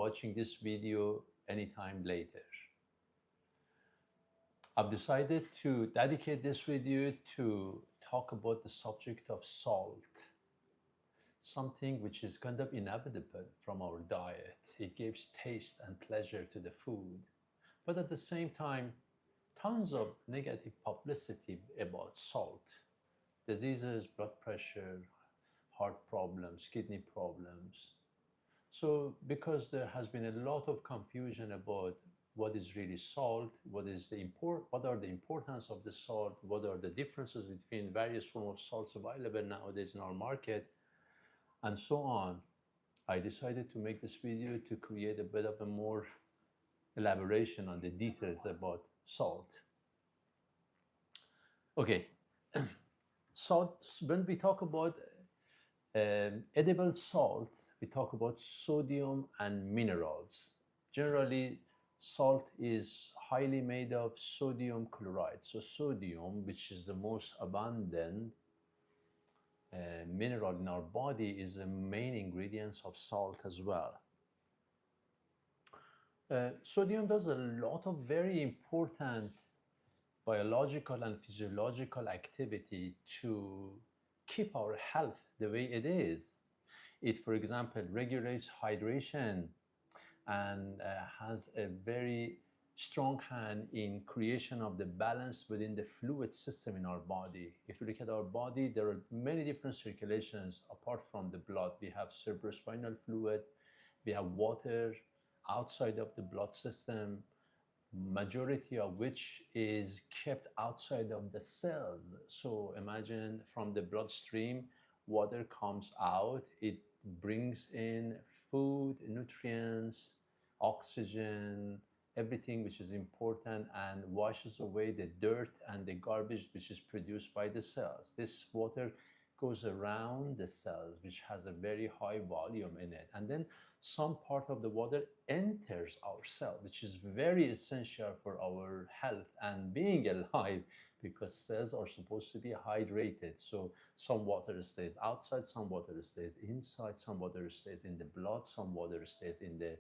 watching this video anytime later. I've decided to dedicate this video to talk about the subject of salt, something which is kind of inevitable from our diet. It gives taste and pleasure to the food, but at the same time, tons of negative publicity about salt, diseases, blood pressure, heart problems, kidney problems. So because there has been a lot of confusion about what is really salt, what are the importance of the salt, what are the differences between various forms of salts available nowadays in our market, and so on, I decided to make this video to create a bit of a more elaboration on the details about salt. Okay, salt, when we talk about edible salt, we talk about sodium and minerals. Generally, salt is highly made of sodium chloride. So sodium, which is the most abundant mineral in our body, is the main ingredients of salt as well. Sodium does a lot of very important biological and physiological activity to keep our health the way it is. It, for example, regulates hydration and has a very strong hand in creation of the balance within the fluid system in our body. If you look at our body, there are many different circulations apart from the blood. We have cerebrospinal fluid, we have water outside of the blood system, majority of which is kept outside of the cells. So imagine from the bloodstream, water comes out, it brings in food, nutrients, oxygen, everything which is important, and washes away the dirt and the garbage which is produced by the cells. This water goes around the cells, which has a very high volume in it. And then some part of the water enters our cell, which is very essential for our health and being alive, because cells are supposed to be hydrated. So some water stays outside, some water stays inside, some water stays in the blood, some water stays in the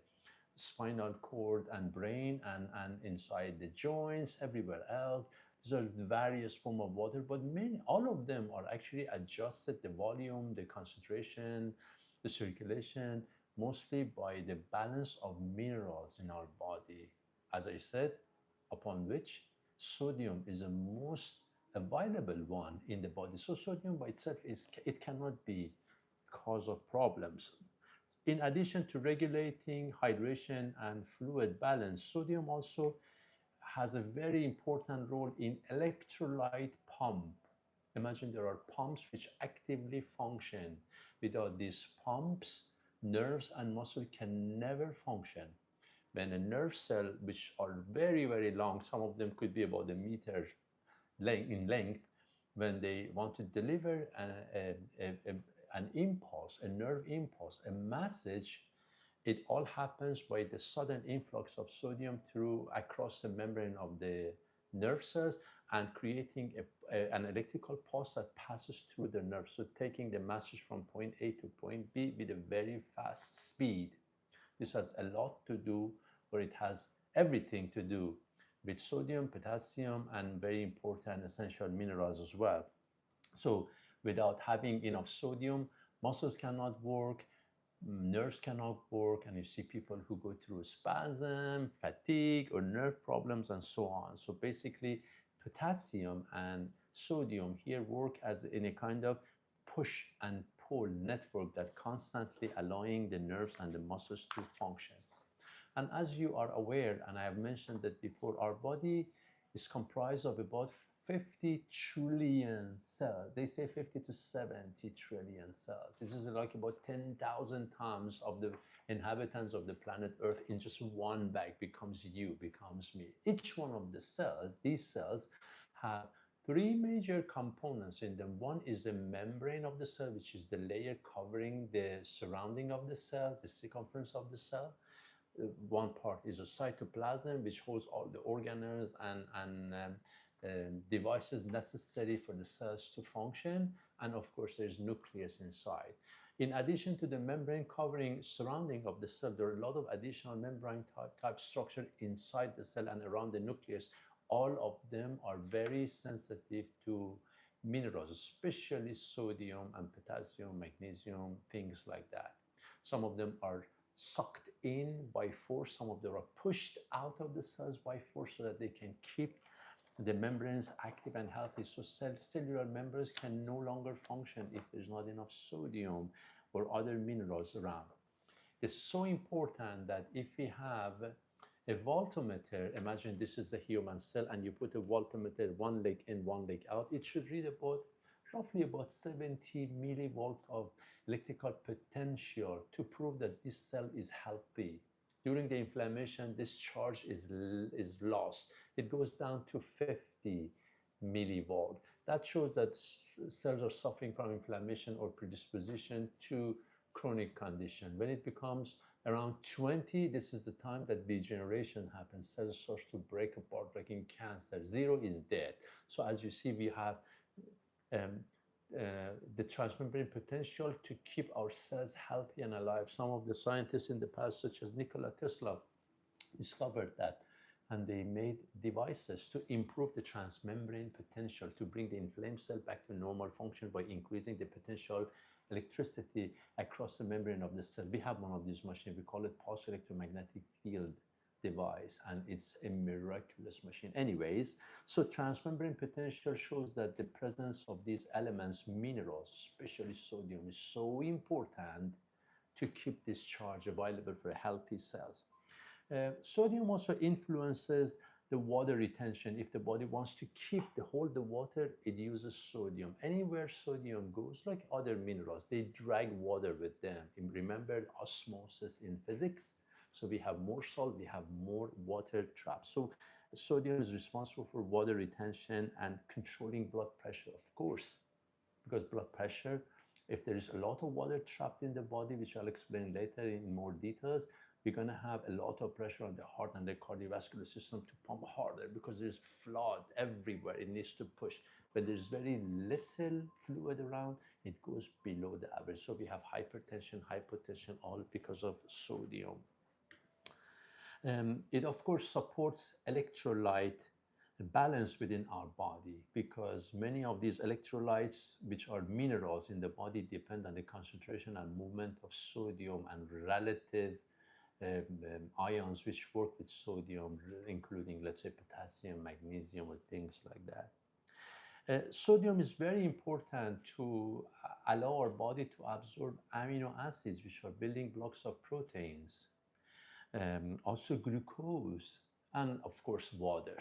spinal cord and brain, and inside the joints, everywhere else. These are various forms of water, but all of them are actually adjusted, the volume, the concentration, the circulation, mostly by the balance of minerals in our body. As I said, upon which sodium is the most available one in the body. So sodium by itself, it cannot be cause of problems. In addition to regulating hydration and fluid balance, sodium also has a very important role in electrolyte pump. Imagine there are pumps which actively function. Without these pumps, nerves and muscle can never function. When a nerve cell, which are very, very long, some of them could be about a meter in length, when they want to deliver an impulse, a nerve impulse, a message, it all happens by the sudden influx of sodium across the membrane of the nerve cells, and creating an electrical pulse that passes through the nerve. So taking the message from point A to point B with a very fast speed. This has a lot to do, or it has everything to do with sodium, potassium, and very important essential minerals as well. So without having enough sodium, muscles cannot work, nerves cannot work, and you see people who go through spasm, fatigue, or nerve problems, and so on. So basically, potassium and sodium here work as in a kind of push and pull network that constantly allowing the nerves and the muscles to function. And as you are aware, and I have mentioned that before, our body is comprised of about 50 trillion cells. They say 50 to 70 trillion cells. This is like about 10,000 times of the inhabitants of the planet Earth in just one bag. Becomes you, becomes me. Each one of the cells, these cells, have three major components in them. One is the membrane of the cell, which is the layer covering the surrounding of the cell, the circumference of the cell. One part is a cytoplasm, which holds all the organelles and devices necessary for the cells to function. And of course, there's nucleus inside. In addition to the membrane covering surrounding of the cell, there are a lot of additional membrane type structure inside the cell and around the nucleus. All of them are very sensitive to minerals, especially sodium and potassium, magnesium, things like that. Some of them are sucked in by force, some of them are pushed out of the cells by force so that they can keep the membranes active and healthy. So cellular membranes can no longer function if there's not enough sodium or other minerals around. It's so important that if we have a voltmeter, imagine this is the human cell and you put a voltmeter one leg in, one leg out, it should read about roughly about 70 millivolt of electrical potential to prove that this cell is healthy. During the inflammation, this charge is lost. It goes down to 50 millivolt. That shows that cells are suffering from inflammation or predisposition to chronic condition. When it becomes around 20, this is the time that degeneration happens. Cells start to break apart like in cancer. 0 is dead. So as you see, we have um, the transmembrane potential to keep our cells healthy and alive. Some of the scientists in the past, such as Nikola Tesla, discovered that, and they made devices to improve the transmembrane potential to bring the inflamed cell back to normal function by increasing the potential electricity across the membrane of the cell. We have one of these machines. We call it pulse electromagnetic field device, and it's a miraculous machine. Anyways, so transmembrane potential shows that the presence of these elements, minerals, especially sodium, is so important to keep this charge available for healthy cells. Sodium also influences the water retention. If the body wants to hold the water, it uses sodium. Anywhere sodium goes, like other minerals, they drag water with them. Remember osmosis in physics? So we have more salt, we have more water trapped. So sodium is responsible for water retention and controlling blood pressure, of course, because blood pressure, if there is a lot of water trapped in the body, which I'll explain later in more details, we're going to have a lot of pressure on the heart and the cardiovascular system to pump harder because there's flood everywhere. It needs to push. When there's very little fluid around, it goes below the average. So we have hypertension, hypotension, all because of sodium. It, of course, supports electrolyte balance within our body because many of these electrolytes, which are minerals in the body, depend on the concentration and movement of sodium and relative ions which work with sodium, including, let's say, potassium, magnesium, or things like that. Sodium is very important to allow our body to absorb amino acids, which are building blocks of proteins, also glucose, and of course, water.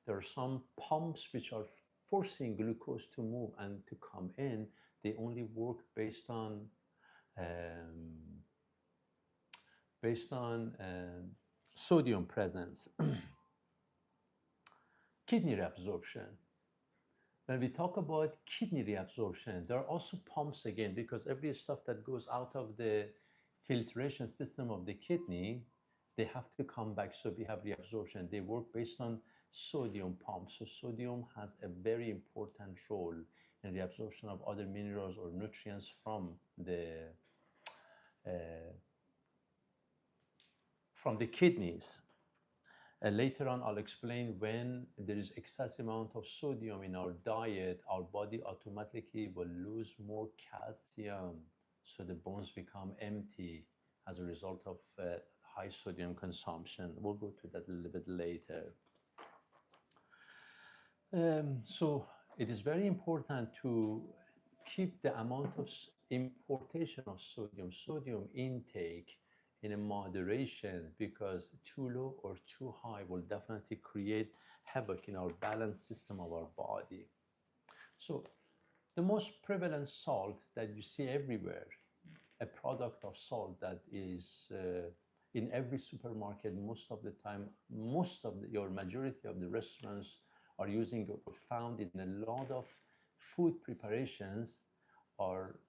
There are some pumps which are forcing glucose to move and to come in. They only work based on sodium presence. Kidney reabsorption. When we talk about kidney reabsorption, there are also pumps again, because every stuff that goes out of the filtration system of the kidney, they have to come back. So we have reabsorption. They work based on sodium pumps. So sodium has a very important role in reabsorption of other minerals or nutrients from the kidneys. Later on, I'll explain when there is excess amount of sodium in our diet, our body automatically will lose more calcium. So the bones become empty as a result of high sodium consumption. We'll go to that a little bit later. So it is very important to keep the amount of importation of sodium intake in a moderation, because too low or too high will definitely create havoc in our balance system of our body. So the most prevalent salt that you see everywhere, a product of salt that is in every supermarket most of the time, your majority of the restaurants are using or found in a lot of food preparations are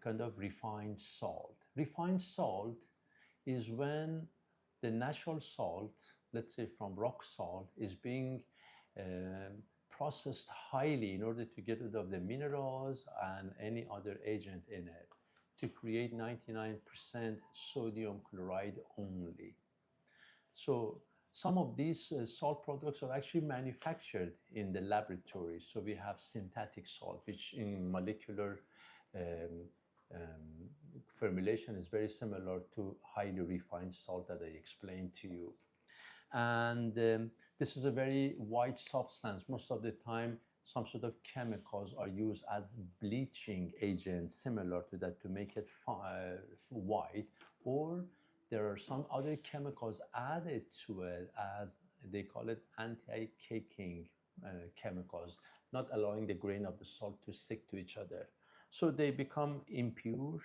kind of refined salt. Refined salt is when the natural salt, let's say from rock salt, is being processed highly in order to get rid of the minerals and any other agent in it, to create 99% sodium chloride only. So some of these salt products are actually manufactured in the laboratory. So we have synthetic salt, which in molecular um, um, formulation is very similar to highly refined salt that I explained to you. And this is a very white substance. Most of the time, some sort of chemicals are used as bleaching agents, similar to that, to make it white, or there are some other chemicals added to it as they call it anti-caking chemicals, not allowing the grain of the salt to stick to each other. So they become impure,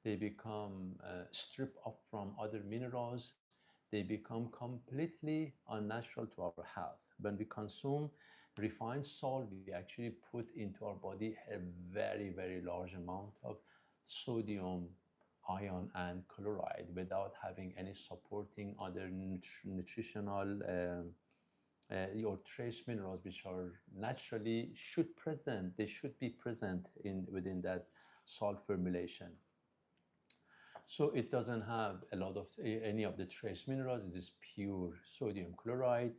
they become stripped off from other minerals, they become completely unnatural to our health. When we consume refined salt, we actually put into our body a very, very large amount of sodium, ion, and chloride without having any supporting other nutritional or trace minerals which are naturally they should be present in within that salt formulation. So it doesn't have a lot of any of the trace minerals. It is pure sodium chloride,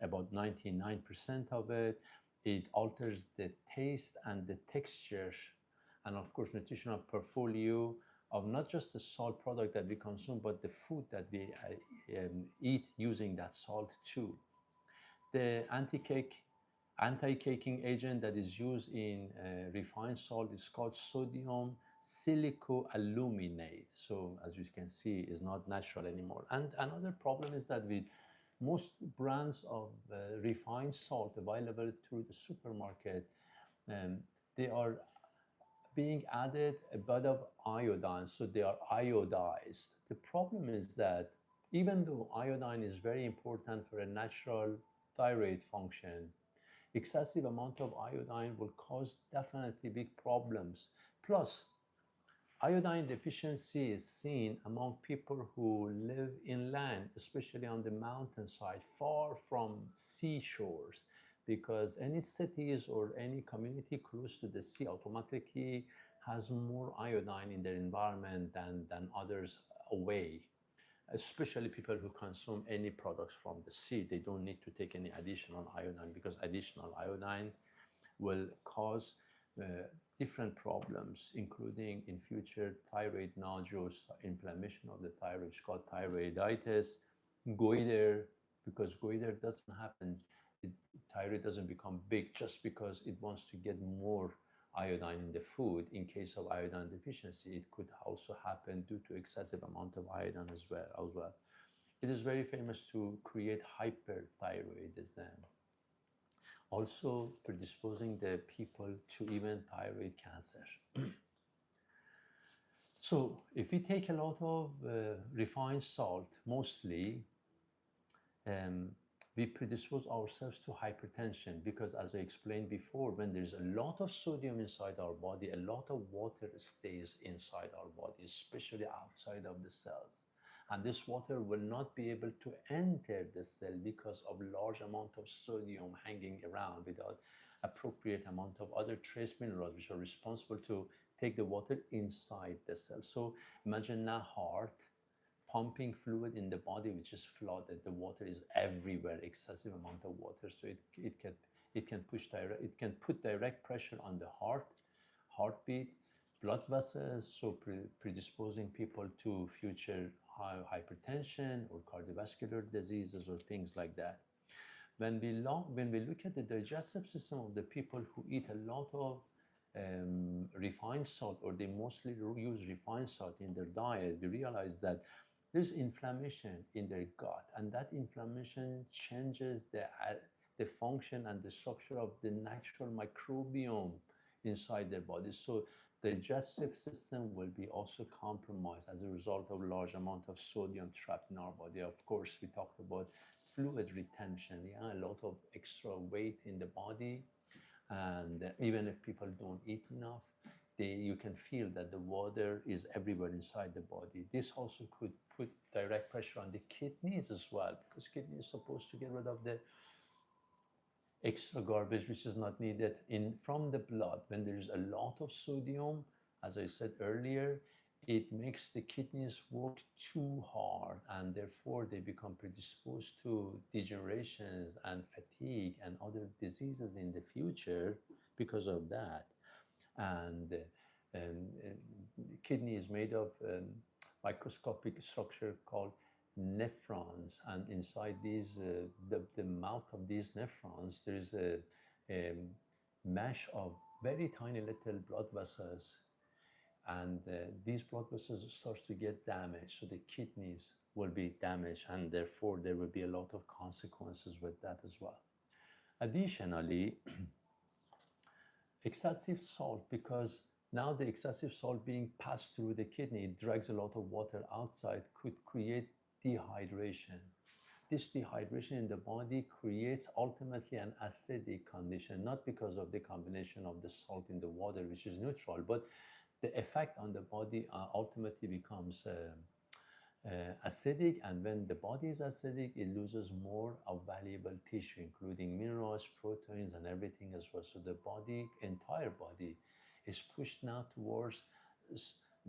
about 99% of it. It alters the taste and the texture, and of course, nutritional portfolio of not just the salt product that we consume, but the food that we eat using that salt too. The anti-caking agent that is used in refined salt is called sodium silicoaluminate. So as you can see, is not natural anymore. And another problem is that with most brands of refined salt available through the supermarket, um, they are being added a bit of iodine, so they are iodized. The problem is that even though iodine is very important for a natural thyroid function, excessive amount of iodine will cause definitely big problems. Plus, iodine deficiency is seen among people who live inland, especially on the mountainside, far from seashores, because any cities or any community close to the sea automatically has more iodine in their environment than others away, especially people who consume any products from the sea. They don't need to take any additional iodine because additional iodine will cause uh, different problems, including in future thyroid nodules, inflammation of the thyroid, which is called thyroiditis, goiter, because goiter doesn't happen, it, thyroid doesn't become big just because it wants to get more iodine in the food. In case of iodine deficiency, it could also happen due to excessive amount of iodine as well. It is very famous to create hyperthyroidism, also predisposing the people to even thyroid cancer. So if we take a lot of refined salt, mostly, um, we predispose ourselves to hypertension because, as I explained before, when there's a lot of sodium inside our body, a lot of water stays inside our body, especially outside of the cells. And this water will not be able to enter the cell because of large amount of sodium hanging around without appropriate amount of other trace minerals which are responsible to take the water inside the cell. So imagine a heart pumping fluid in the body which is flooded. The water is everywhere, excessive amount of water. So it can put direct pressure on the heartbeat, blood vessels, so predisposing people to future hypertension or cardiovascular diseases or things like that. When we look at the digestive system of the people who eat a lot of refined salt, or they mostly use refined salt in their diet, we realize that there's inflammation in their gut, and that inflammation changes the function and the structure of the natural microbiome inside their body. So the digestive system will be also compromised as a result of large amount of sodium trapped in our body. Of course, we talked about fluid retention, yeah, a lot of extra weight in the body, and even if people don't eat enough, you can feel that the water is everywhere inside the body. This also could put direct pressure on the kidneys as well, because kidney is supposed to get rid of the extra garbage which is not needed in from the blood. When there is a lot of sodium As I said earlier, it makes the kidneys work too hard, and therefore they become predisposed to degenerations and fatigue and other diseases in the future because of that. And kidney is made of microscopic structure called nephrons, and inside these, the mouth of these nephrons, there is a mesh of very tiny little blood vessels, and these blood vessels start to get damaged, so the kidneys will be damaged, and therefore there will be a lot of consequences with that as well. Additionally, excessive salt, because now the excessive salt being passed through the kidney, it drags a lot of water outside, could create dehydration. This dehydration in the body creates ultimately an acidic condition, not because of the combination of the salt in the water, which is neutral, but the effect on the body ultimately becomes acidic, and when the body is acidic, it loses more of valuable tissue, including minerals, proteins, and everything as well. So the body, entire body, is pushed now towards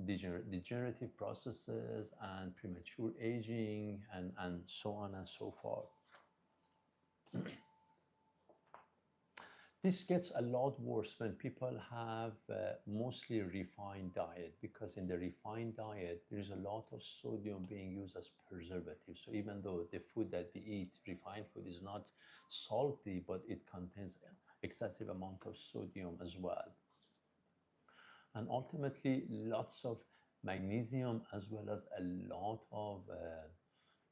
degenerative processes and premature aging, and so on and so forth. This gets a lot worse when people have mostly refined diet, because in the refined diet, there is a lot of sodium being used as preservative. So even though the food that we eat, refined food, is not salty, but it contains excessive amount of sodium as well. And ultimately, lots of magnesium as well as a lot of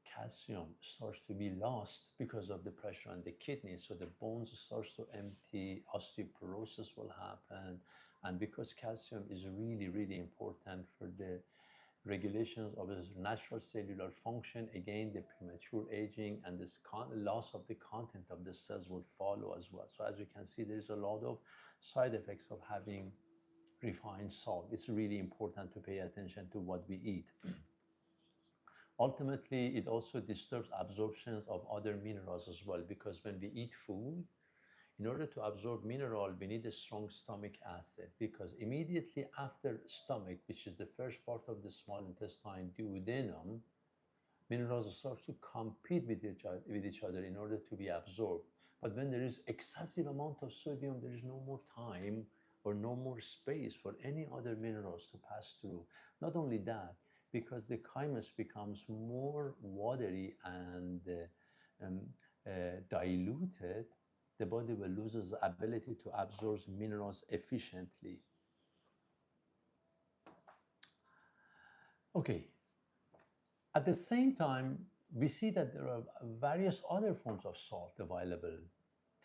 calcium starts to be lost because of the pressure on the kidney. So the bones starts to empty, osteoporosis will happen. And because calcium is really, really important for the regulations of the natural cellular function, again, the premature aging and this loss of the content of the cells will follow as well. So as you can see, there's a lot of side effects of having refined salt. It's really important to pay attention to what we eat. Ultimately, it also disturbs absorptions of other minerals as well, because when we eat food, in order to absorb mineral, we need a strong stomach acid, because immediately after stomach, which is the first part of the small intestine, duodenum, minerals start to compete with each other in order to be absorbed. But when there is excessive amount of sodium, there is no more time or no more space for any other minerals to pass through. Not only that, because the chymus becomes more watery and diluted, the body will lose its ability to absorb minerals efficiently. Okay. At the same time, we see that there are various other forms of salt available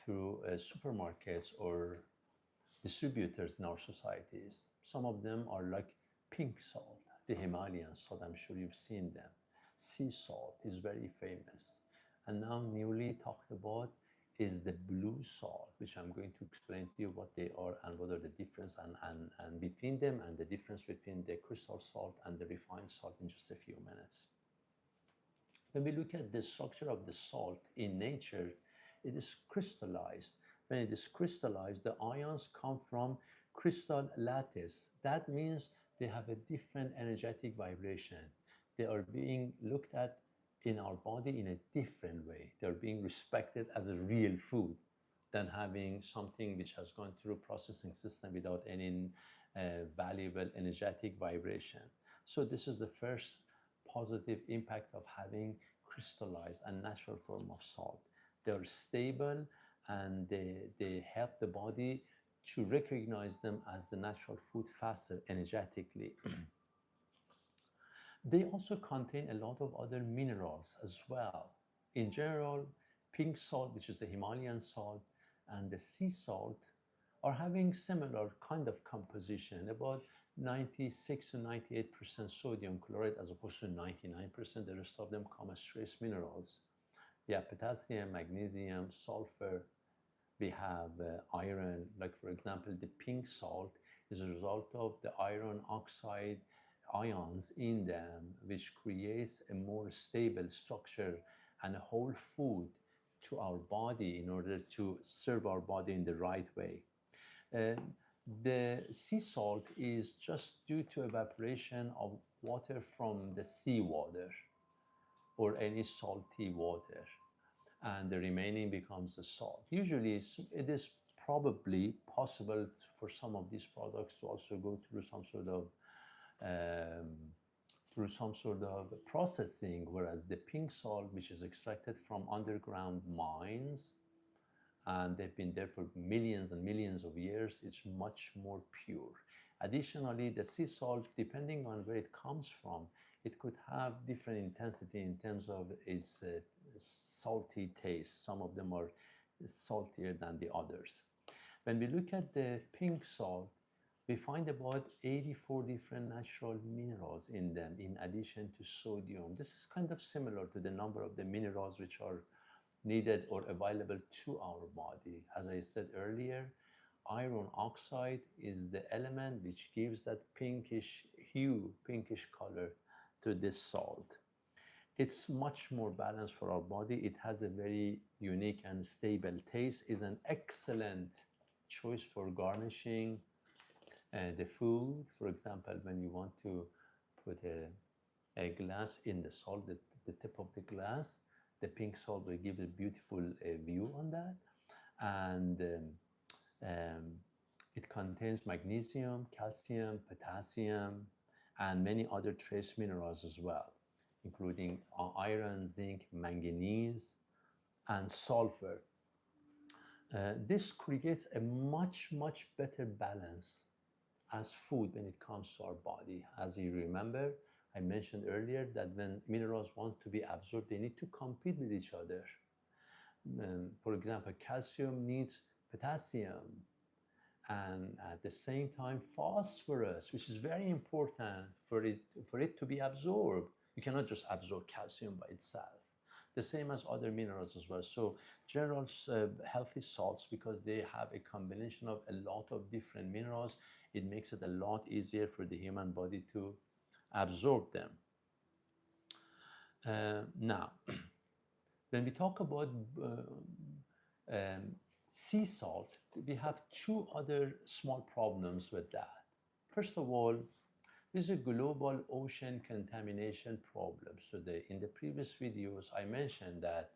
through supermarkets or distributors in our societies. Some of them are like pink salt, the Himalayan salt. I'm sure you've seen them. Sea salt is very famous. And now newly talked about is the blue salt, which I'm going to explain to you what they are and what are the difference and between them, and the difference between the crystal salt and the refined salt in just a few minutes. When we look at the structure of the salt in nature, it is crystallized. When it is crystallized, the ions come from crystal lattice. That means they have a different energetic vibration. They are being looked at in our body in a different way. They're being respected as a real food than having something which has gone through processing system without any valuable energetic vibration. So this is the first positive impact of having crystallized and natural form of salt. They're stable, and they help the body to recognize them as the natural food faster energetically. They also contain a lot of other minerals as well. In general, pink salt, which is the Himalayan salt, and the sea salt are having similar kind of composition, about 96 to 98% sodium chloride as opposed to 99%. The rest of them come as trace minerals. We have potassium, magnesium, sulfur. We have iron. Like for example, the pink salt is a result of the iron oxide ions in them, which creates a more stable structure and a whole food to our body in order to serve our body in the right way. The sea salt is just due to evaporation of water from the seawater or any salty water, and the remaining becomes the salt. Usually, it is probably possible for some of these products to also go um, through some sort of processing, whereas the pink salt, which is extracted from underground mines, and they've been there for millions and millions of years, it's much more pure. Additionally, the sea salt, depending on where it comes from, it could have different intensity in terms of its salty taste. Some of them are saltier than the others. When we look at the pink salt, we find about 84 different natural minerals in them, in addition to sodium. This is kind of similar to the number of the minerals which are needed or available to our body. As I said earlier, iron oxide is the element which gives that pinkish hue, pinkish color to this salt. It's much more balanced for our body. It has a very unique and stable taste. Is an excellent choice for garnishing the food. For example, when you want to put a glass in the salt, the tip of the glass, the pink salt will give a beautiful view on that. And um, it contains magnesium, calcium, potassium, and many other trace minerals as well, including iron, zinc, manganese, and sulfur. This creates a much, much better balance as food when it comes to our body. As you remember, I mentioned earlier that when minerals want to be absorbed, they need to compete with each other. For example, calcium needs potassium, and at the same time, phosphorus, which is very important for it to be absorbed. You cannot just absorb calcium by itself. The same as other minerals as well. So general healthy salts, because they have a combination of a lot of different minerals, it makes it a lot easier for the human body to absorb them. Now, when we talk about sea salt, we have two other small problems with that. First of all, there's a global ocean contamination problem. So in the previous videos, I mentioned that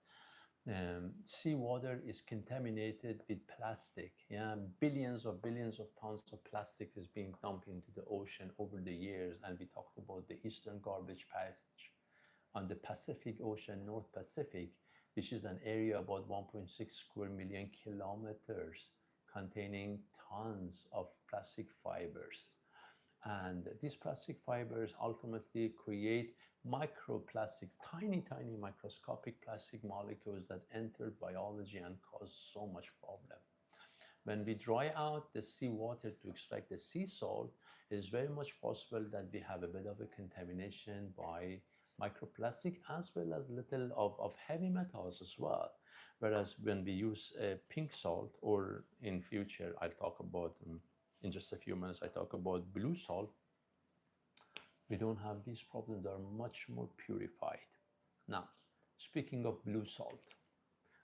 seawater is contaminated with plastic. Yeah, billions of tons of plastic is being dumped into the ocean over the years. And we talked about the eastern garbage patch on the Pacific Ocean, North Pacific, which is an area about 1.6 square million kilometers, containing tons of plastic fibers. And these plastic fibers ultimately create microplastic, tiny, tiny microscopic plastic molecules that enter biology and cause so much problem. When we dry out the seawater to extract the sea salt, it is very much possible that we have a bit of a contamination by microplastic as well as little of heavy metals as well. Whereas when we use pink salt, or in future, I'll talk about, in just a few minutes, I talk about blue salt, we don't have these problems. They are much more purified. Now, speaking of blue salt,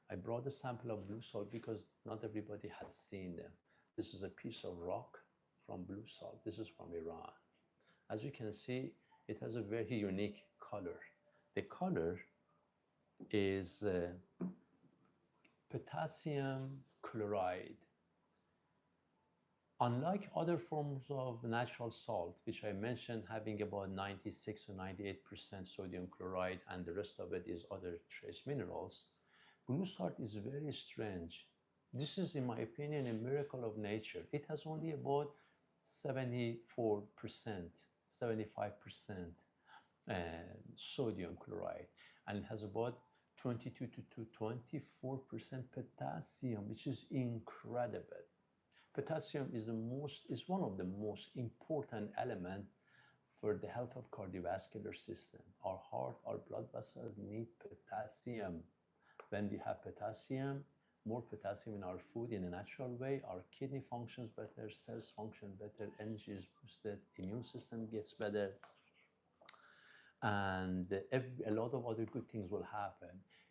I brought a sample of blue salt because not everybody has seen them. This is a piece of rock from blue salt. This is from Iran. As you can see, it has a very unique color. The color is potassium chloride. Unlike other forms of natural salt, which I mentioned having about 96 or 98% sodium chloride and the rest of it is other trace minerals, blue salt is very strange. This is, in my opinion, a miracle of nature. It has only about 74%, 75% sodium chloride, and it has about 22 to 24% potassium, which is incredible. Potassium is one of the most important elements for the health of cardiovascular system. Our heart, our blood vessels need potassium. When we have potassium, more potassium in our food in a natural way, our kidney functions better, cells function better, energy is boosted, immune system gets better, and a lot of other good things will happen.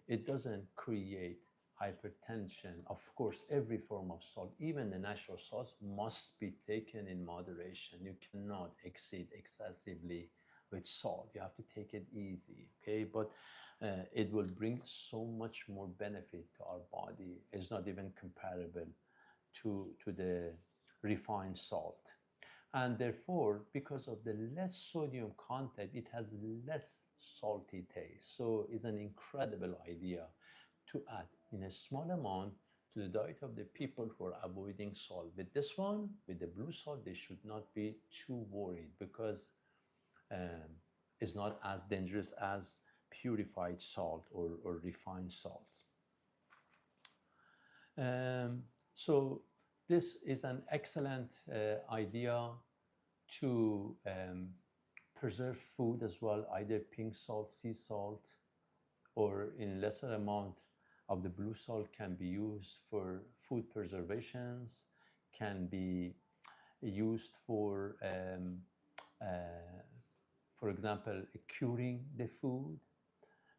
It doesn't create hypertension. Of course, every form of salt, even the natural salts, must be taken in moderation. You cannot exceed excessively with salt. You have to take it easy, okay? But it will bring so much more benefit to our body. It's not even comparable to the refined salt. And therefore, because of the less sodium content, it has less salty taste. So it's an incredible idea to add in a small amount to the diet of the people who are avoiding salt. With this one, with the blue salt, they should not be too worried because um, it's not as dangerous as purified salt or refined salts. So this is an excellent idea to preserve food as well, either pink salt, sea salt, or in lesser amount of the blue salt can be used for food preservations, can be used uh, for example, curing the food.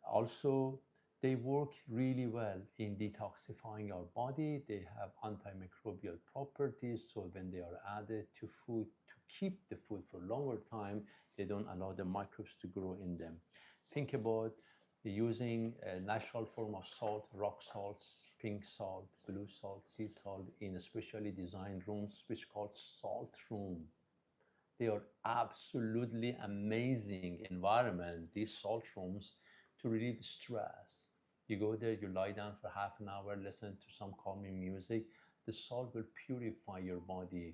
Also, they work really well in detoxifying our body. They have antimicrobial properties, so when they are added to food to keep the food for a longer time, they don't allow the microbes to grow in them. Think about using a natural form of salt, rock salts, pink salt, blue salt, sea salt in specially designed rooms, which are called salt room. They are absolutely amazing environment, these salt rooms, to relieve stress. You go there, you lie down for half an hour, listen to some calming music. The salt will purify your body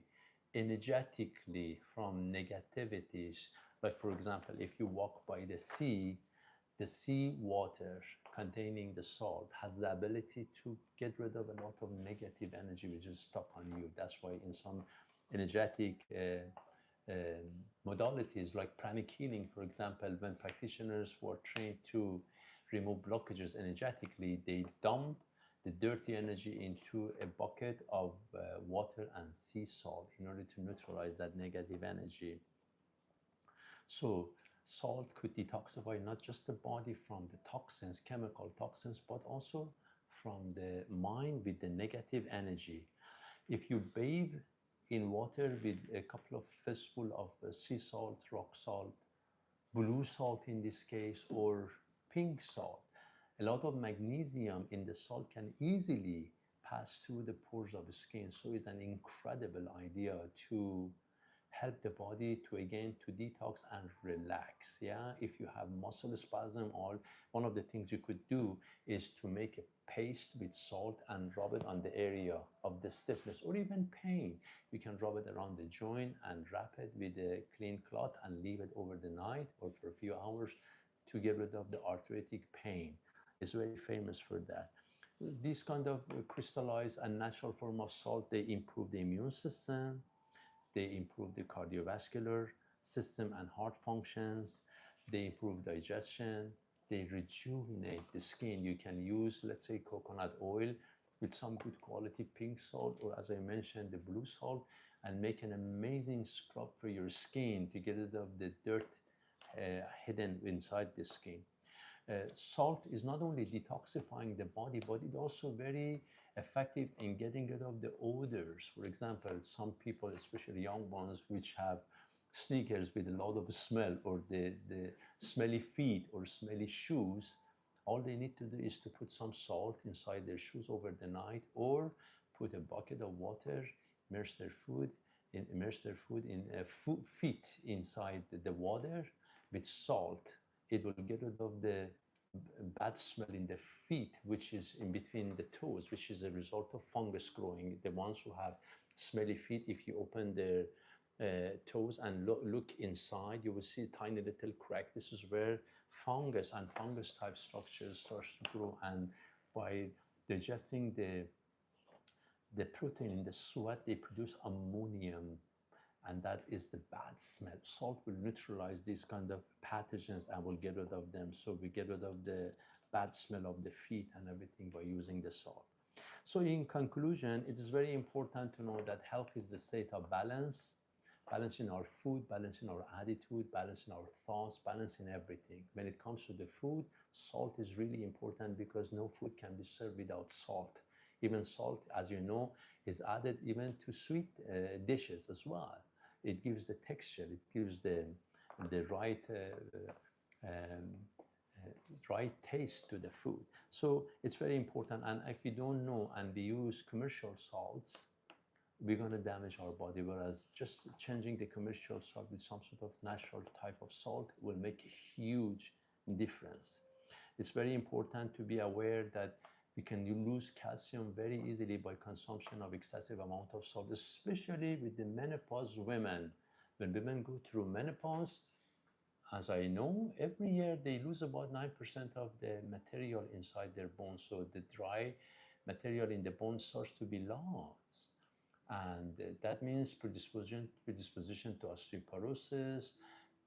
energetically from negativities. Like, for example, if you walk by the sea water containing the salt has the ability to get rid of a lot of negative energy which is stuck on you. That's why in some energetic modalities like pranic healing, for example, when practitioners were trained to remove blockages energetically, they dump the dirty energy into a bucket of water and sea salt in order to neutralize that negative energy. So salt could detoxify not just the body from the toxins, chemical toxins, but also from the mind with the negative energy. If you bathe in water with a couple of fistful of sea salt, rock salt, blue salt in this case, or pink salt, a lot of magnesium in the salt can easily pass through the pores of the skin. So it's an incredible idea to help the body to again to detox and relax. Yeah, if you have muscle spasm, or one of the things you could do is to make a paste with salt and rub it on the area of the stiffness or even pain. You can rub it around the joint and wrap it with a clean cloth and leave it over the night or for a few hours to get rid of the arthritic pain. It's very famous for that. These kind of crystallized and natural form of salt, they improve the immune system, they improve the cardiovascular system and heart functions. They improve digestion. They rejuvenate the skin. You can use, let's say, coconut oil with some good quality pink salt, or as I mentioned, the blue salt, and make an amazing scrub for your skin to get rid of the dirt hidden inside the skin. Salt is not only detoxifying the body, but it's also very effective in getting rid of the odors. For example, some people, especially young ones, which have sneakers with a lot of smell, or the smelly feet or smelly shoes, all they need to do is to put some salt inside their shoes over the night, or put a bucket of water, immerse their foot in feet inside the water with salt. It will get rid of the bad smell in the feet, which is in between the toes, which is a result of fungus growing. The ones who have smelly feet, if you open their toes and look inside, you will see a tiny little crack. This is where fungus and fungus type structures starts to grow. And by digesting the protein in the sweat, they produce ammonium, and that is the bad smell. Salt will neutralize these kind of pathogens and will get rid of them. So we get rid of the bad smell of the feet and everything by using the salt. So in conclusion, it is very important to know that health is the state of balance. balancing our food, balancing our attitude, balancing our thoughts, balancing everything. When it comes to the food, salt is really important because no food can be served without salt. Even salt, as you know, is added even to sweet dishes as well. It gives the texture, it gives the um, right taste to the food. So it's very important. And if we don't know and we use commercial salts, we're going to damage our body. Whereas just changing the commercial salt with some sort of natural type of salt will make a huge difference. It's very important to be aware that we can lose calcium very easily by consumption of excessive amount of salt, especially with the menopause women. When women go through menopause, as I know, every year they lose about 9% of the material inside their bones. So the dry material in the bone starts to be lost. And that means predisposition to osteoporosis,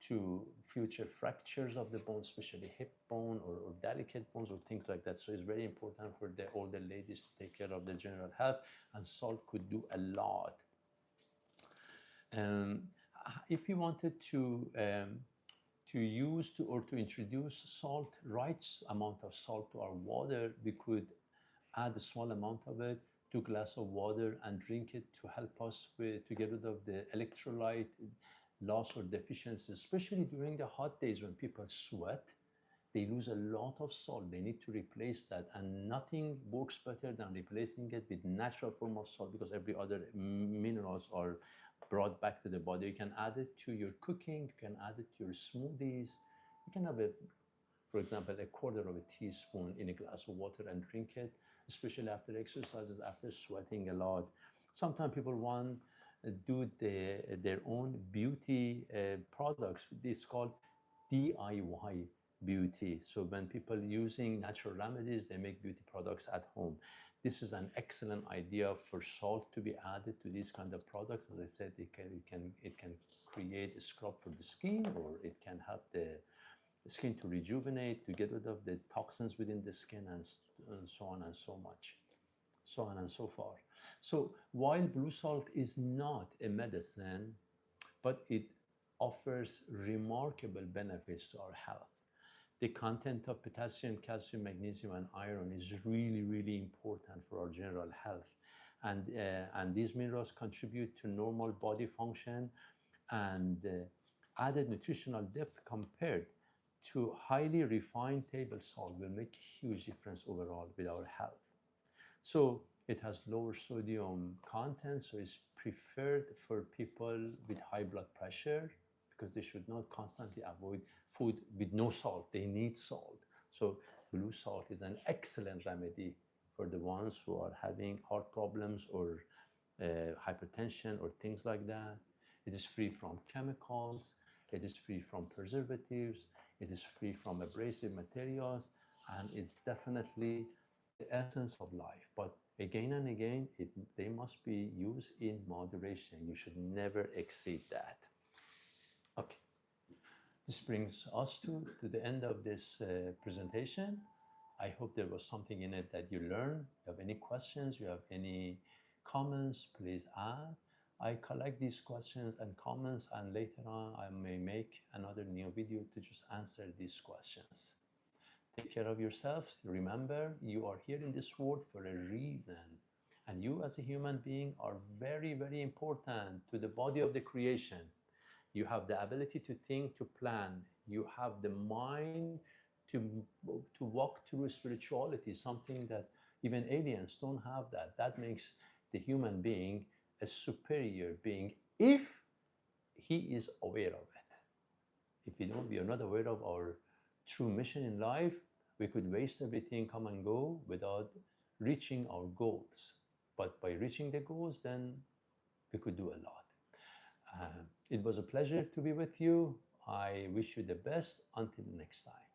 to future fractures of the bone, especially hip bone or delicate bones or things like that. So it's very important for the older ladies to take care of their general health, and salt could do a lot. Um, if you wanted to use or to introduce salt, right amount of salt to our water, we could add a small amount of it to a glass of water and drink it to help us to get rid of the electrolyte loss or deficiency, especially during the hot days when people sweat. They lose a lot of salt. They need to replace that, and nothing works better than replacing it with natural form of salt, because every other minerals are brought back to the body. You can add it to your cooking, you can add it to your smoothies. You can have for example, a quarter of a teaspoon in a glass of water and drink it, especially after exercises, after sweating a lot. Sometimes people want to do their own beauty products. It's called DIY beauty. So when people using natural remedies, they make beauty products at home. This is an excellent idea for salt to be added to these kind of products. As I said, it can create a scrub for the skin, or it can help the skin to rejuvenate, to get rid of the toxins within the skin, and so on and so much, so on and so forth. So while blue salt is not a medicine, but it offers remarkable benefits to our health. The content of potassium, calcium, magnesium, and iron is really, really important for our general health. And these minerals contribute to normal body function, and added nutritional depth compared to highly refined table salt will make a huge difference overall with our health. So it has lower sodium content, so it's preferred for people with high blood pressure, because they should not constantly avoid food with no salt. They need salt. So blue salt is an excellent remedy for the ones who are having heart problems or hypertension or things like that. It is free from chemicals. It is free from preservatives. It is free from abrasive materials, and it's definitely the essence of life. But again and again, they must be used in moderation. You should never exceed that. Okay, this brings us to the end of this presentation. I hope there was something in it that you learned. If you have any questions, you have any comments, please add. I collect these questions and comments, and later on I may make another new video to just answer these questions. Take care of yourself. Remember, you are here in this world for a reason. And you as a human being are very, very important to the body of the creation. You have the ability to think, to plan. You have the mind to, to walk through spirituality, something that even aliens don't have that. That makes the human being a superior being if he is aware of it. If we are not aware of our true mission in life, we could waste everything, come and go without reaching our goals. But by reaching the goals, then we could do a lot. It was a pleasure to be with you. I wish you the best. Until next time.